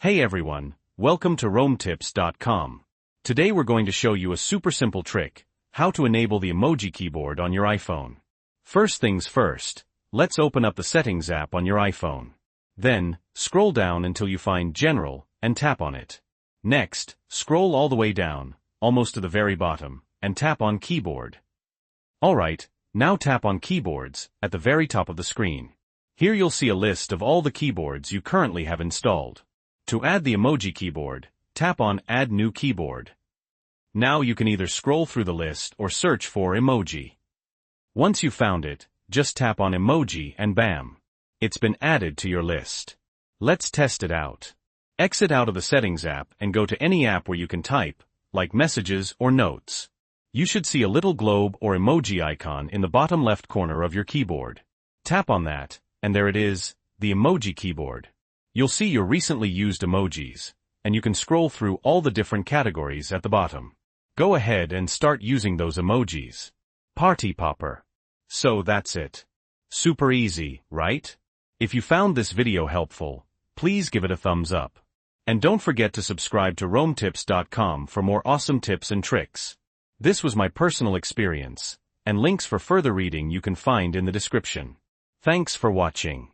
Hey everyone, welcome to RomeTips.com. Today we're going to show you a super simple trick, how to enable the emoji keyboard on your iPhone. First things first, let's open up the Settings app on your iPhone. Then, scroll down until you find General, and tap on it. Next, scroll all the way down, almost to the very bottom, and tap on Keyboard. Alright, now tap on Keyboards, at the very top of the screen. Here you'll see a list of all the keyboards you currently have installed. To add the emoji keyboard, tap on Add New Keyboard. Now you can either scroll through the list or search for Emoji. Once you've found it, just tap on Emoji and bam! It's been added to your list. Let's test it out. Exit out of the Settings app and go to any app where you can type, like Messages or Notes. You should see a little globe or emoji icon in the bottom left corner of your keyboard. Tap on that, and there it is, the emoji keyboard. You'll see your recently used emojis, and you can scroll through all the different categories at the bottom. Go ahead and start using those emojis. Party popper. So that's it. Super easy, right? If you found this video helpful, please give it a thumbs up. And don't forget to subscribe to RomeTips.com for more awesome tips and tricks. This was my personal experience, and links for further reading you can find in the description. Thanks for watching.